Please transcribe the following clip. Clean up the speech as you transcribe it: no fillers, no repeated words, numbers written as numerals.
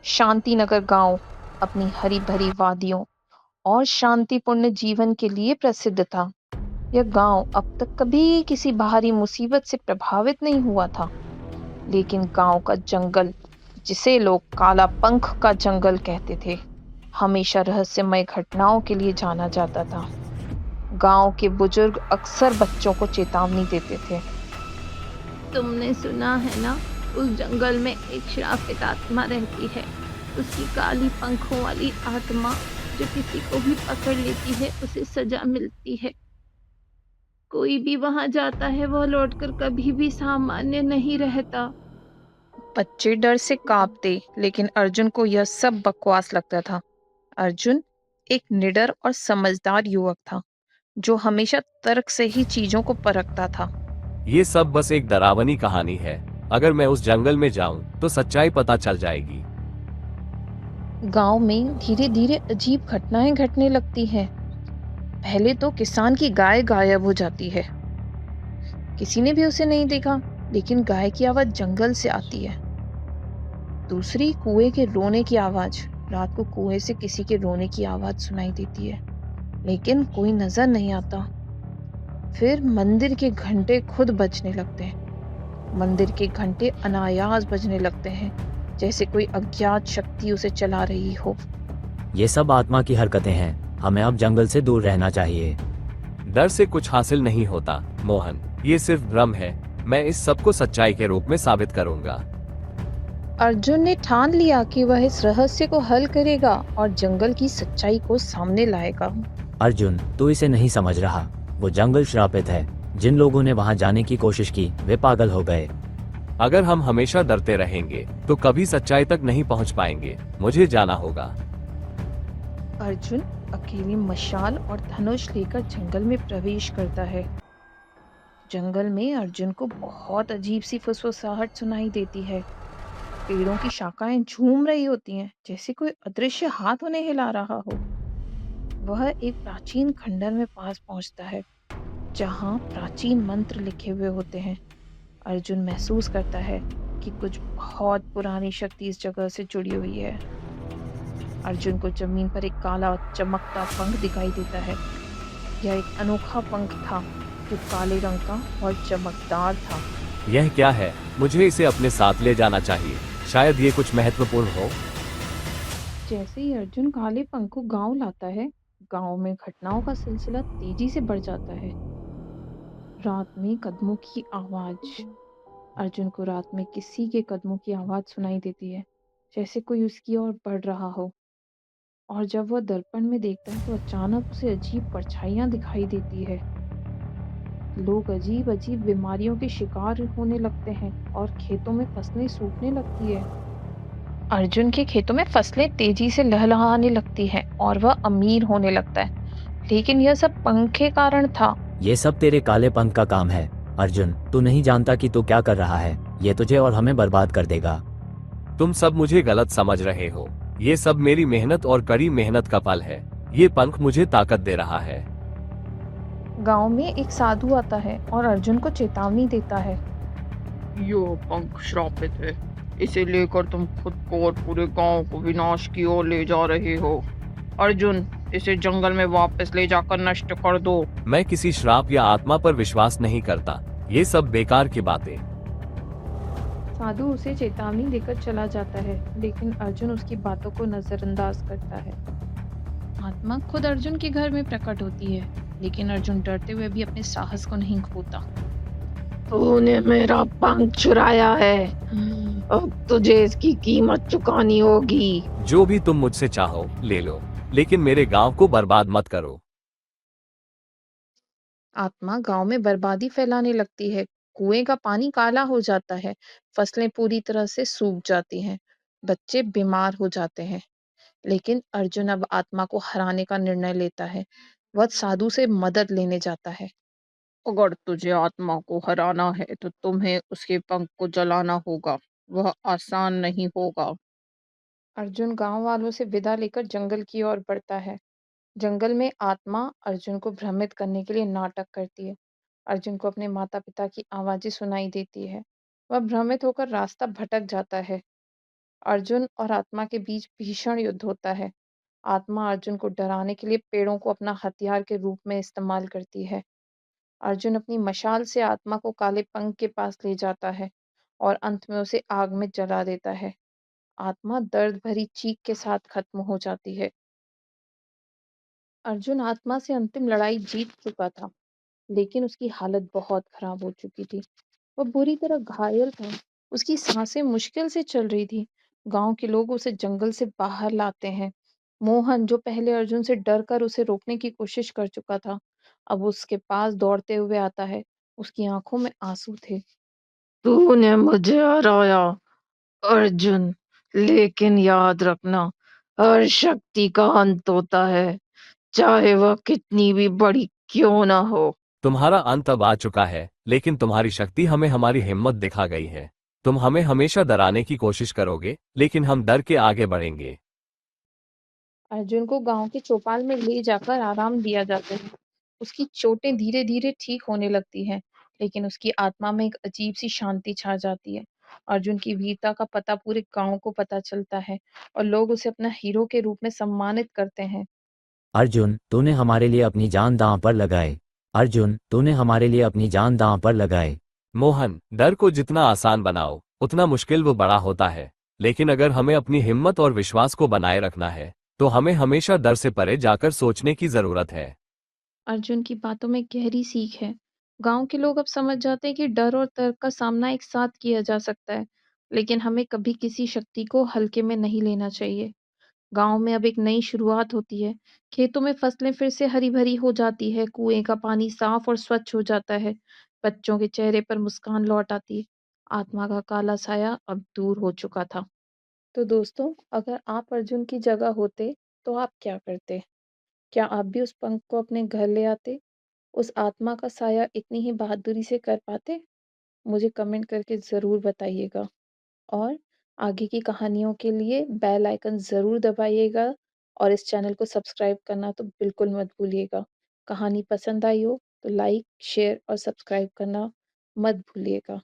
शांतिनगर गांव अपनी हरी भरी वादियों और शांतिपूर्ण जीवन के लिए प्रसिद्ध था। यह गांव अब तक कभी किसी बाहरी मुसीबत से प्रभावित नहीं हुआ था। लेकिन गांव का जंगल, जिसे लोग काला पंख का जंगल कहते थे, हमेशा रहस्यमय घटनाओं के लिए जाना जाता था। गांव के बुजुर्ग अक्सर बच्चों को चेतावनी देते थे। तुमने सुना है ना, उस जंगल में एक श्रापित आत्मा रहती है। उसकी काली पंखों वाली आत्मा जो किसी को भी पकड़ लेती है उसे सजा मिलती है। कोई भी वहां जाता है वह लौटकर कभी भी सामान्य नहीं रहता। बच्चे डर से कांपते, लेकिन अर्जुन को यह सब बकवास लगता था। अर्जुन एक निडर और समझदार युवक था, जो हमेशा तर्क से ही चीजों को परखता था। ये सब बस एक डरावनी कहानी है। अगर मैं उस जंगल में जाऊं तो सच्चाई पता चल जाएगी। गांव में धीरे धीरे अजीब घटनाएं घटने लगती हैं। पहले तो किसान की गाय गायब हो जाती है। किसी ने भी उसे नहीं देखा, लेकिन गाय की आवाज जंगल से आती है। दूसरी, कुएं के रोने की आवाज। रात को कुएं से किसी के रोने की आवाज सुनाई देती है, लेकिन कोई नजर नहीं आता। फिर मंदिर के घंटे खुद बजने लगते हैं। मंदिर के घंटे अनायास बजने लगते हैं, जैसे कोई अज्ञात शक्ति उसे चला रही हो। ये सब आत्मा की हरकतें हैं। हमें अब जंगल से दूर रहना चाहिए। डर से कुछ हासिल नहीं होता, मोहन। ये सिर्फ भ्रम है। मैं इस सब को सच्चाई के रूप में साबित करूंगा। अर्जुन ने ठान लिया कि वह इस रहस्य को हल करेगा और जंगल की सच्चाई को सामने लाएगा। अर्जुन, तू इसे नहीं समझ रहा। वो जंगल श्रापित है। जिन लोगों ने वहां जाने की कोशिश की वे पागल हो गए। अगर हम हमेशा डरते रहेंगे तो कभी सच्चाई तक नहीं पहुंच पाएंगे। मुझे जाना होगा। अर्जुन अकेली मशाल और धनुष लेकर जंगल में प्रवेश करता है। जंगल में अर्जुन को बहुत अजीब सी फुसफुसाहट सुनाई देती है। पेड़ों की शाखाएं झूम रही होती हैं, जैसे कोई अदृश्य हाथ उन्हें हिला रहा हो। वह एक प्राचीन खंडर में पास पहुंचता है, जहां प्राचीन मंत्र लिखे हुए होते हैं। अर्जुन महसूस करता है कि कुछ बहुत पुरानी शक्ति इस जगह से जुड़ी हुई है। अर्जुन को जमीन पर एक काला चमकता पंख दिखाई देता है। यह एक अनोखा पंख था, जो काले रंग का और चमकदार था। यह क्या है? मुझे इसे अपने साथ ले जाना चाहिए। शायद ये कुछ महत्वपूर्ण हो। जैसे ही अर्जुन काले पंख को गांव लाता है, गांव में घटनाओं का सिलसिला तेजी से बढ़ जाता है। रात में कदमों की आवाज। अर्जुन को रात में किसी के कदमों की आवाज सुनाई देती है, जैसे कोई उसकी ओर बढ़ रहा हो। और जब वह दर्पण में देखता है तो अचानक उसे अजीब परछाइयां दिखाई देती है। लोग अजीब अजीब बीमारियों के शिकार होने लगते हैं और खेतों में फसलें सूखने लगती है। अर्जुन के खेतों में फसलें तेजी से लहलहाने लगती हैं और वह अमीर होने लगता है। लेकिन यह सब पंख के कारण था। ये सब तेरे काले पंख का काम है। अर्जुन, तू नहीं जानता कि तू क्या कर रहा है। ये तुझे और हमें बर्बाद कर देगा। तुम सब मुझे गलत समझ रहे हो। ये सब मेरी मेहनत और कड़ी मेहनत का फल है। ये पंख मुझे ताकत दे रहा है। गांव में एक साधु आता है और अर्जुन को चेतावनी देता है। यो पंख श्रापित है। इसे लेकर तुम खुद को और पूरे गांव को विनाश की ओर ले जा रहे हो। अर्जुन, इसे जंगल में वापस ले जाकर नष्ट कर दो। मैं किसी श्राप या आत्मा पर विश्वास नहीं करता। ये सब बेकार की बातें। साधु उसे चेतावनी देकर चला जाता है, लेकिन अर्जुन उसकी बातों को नजरअंदाज करता है। आत्मा खुद अर्जुन के घर में प्रकट होती है, लेकिन अर्जुन डरते हुए भी अपने साहस को नहीं खोता। तूने मेरा पंख चुराया है। अब तुझे इसकी कीमत चुकानी होगी। जो भी तुम मुझसे चाहो ले लो, लेकिन मेरे गांव को बर्बाद मत करो। आत्मा गांव में बर्बादी फैलाने लगती है। कुएं का पानी काला हो जाता है, फसलें पूरी तरह से सूख जाती हैं, बच्चे बीमार हो जाते हैं। लेकिन अर्जुन अब आत्मा को हराने का निर्णय लेता है। वह साधु से मदद लेने जाता है। अगर तुझे आत्मा को हराना है तो तुम्हें उसके पंख को जलाना होगा। वह आसान नहीं होगा। अर्जुन गांव वालों से विदा लेकर जंगल की ओर बढ़ता है। जंगल में आत्मा अर्जुन को भ्रमित करने के लिए नाटक करती है। अर्जुन को अपने माता पिता की आवाजें सुनाई देती है। वह भ्रमित होकर रास्ता भटक जाता है। अर्जुन और आत्मा के बीच भीषण युद्ध होता है। आत्मा अर्जुन को डराने के लिए पेड़ों को अपना हथियार के रूप में इस्तेमाल करती है। अर्जुन अपनी मशाल से आत्मा को काले पंख के पास ले जाता है और अंत में उसे आग में जला देता है। आत्मा दर्द भरी चीख के साथ खत्म हो जाती है। अर्जुन आत्मा से अंतिम लड़ाई जीत चुका था, लेकिन उसकी हालत बहुत खराब हो चुकी थी। वह बुरी तरह घायल था। उसकी सांसें मुश्किल से चल रही थी। गांव के लोग उसे जंगल से बाहर लाते हैं। मोहन, जो पहले अर्जुन से डरकर उसे रोकने की कोशिश कर चुका था, अब उसके पास दौड़ते हुए आता है। उसकी आंखों में आंसू थे। तूने मुझे हराया अर्जुन, लेकिन याद रखना, हर शक्ति का अंत होता है, चाहे वह कितनी भी बड़ी क्यों ना हो। तुम्हारा अंत अब आ चुका है, लेकिन तुम्हारी शक्ति हमें हमारी हिम्मत दिखा गई है। तुम हमें हमेशा डराने की कोशिश करोगे, लेकिन हम डर के आगे बढ़ेंगे। अर्जुन को गांव के चौपाल में ले जाकर आराम दिया जाता है। उसकी चोटें धीरे धीरे ठीक होने लगती हैं, लेकिन उसकी आत्मा में एक अजीब सी शांति छा जाती है। अर्जुन की वीरता का पता पूरे गांव को पता चलता है और लोग उसे अपना हीरो के रूप में सम्मानित करते हैं। अर्जुन, तूने हमारे लिए अपनी जान दांव पर लगाई। अर्जुन, तूने हमारे लिए अपनी जान दांव पर लगाई। मोहन, डर को जितना आसान बनाओ, उतना मुश्किल वो बड़ा होता है। लेकिन अगर हमें अपनी हिम्मत और विश्वास को बनाए रखना है, तो हमें हमेशा डर से परे जाकर सोचने की जरूरत है। अर्जुन की बातों में गहरी सीख है। गांव के लोग अब समझ जाते हैं कि डर और तर्क का सामना एक साथ किया जा सकता है, लेकिन हमें कभी किसी शक्ति को हल्के में नहीं लेना चाहिए। गांव में अब एक नई शुरुआत होती है। खेतों में फसलें फिर से हरी भरी हो जाती है। कुएं का पानी साफ और स्वच्छ हो जाता है। बच्चों के चेहरे पर मुस्कान लौट आती है। आत्मा का काला साया अब दूर हो चुका था। तो दोस्तों, अगर आप अर्जुन की जगह होते तो आप क्या करते? क्या आप भी उस पंख को अपने घर ले आते? उस आत्मा का साया इतनी ही बहादुरी से कर पाते? मुझे कमेंट करके ज़रूर बताइएगा। और आगे की कहानियों के लिए बेल आइकन ज़रूर दबाइएगा और इस चैनल को सब्सक्राइब करना तो बिल्कुल मत भूलिएगा। कहानी पसंद आई हो तो लाइक, शेयर और सब्सक्राइब करना मत भूलिएगा।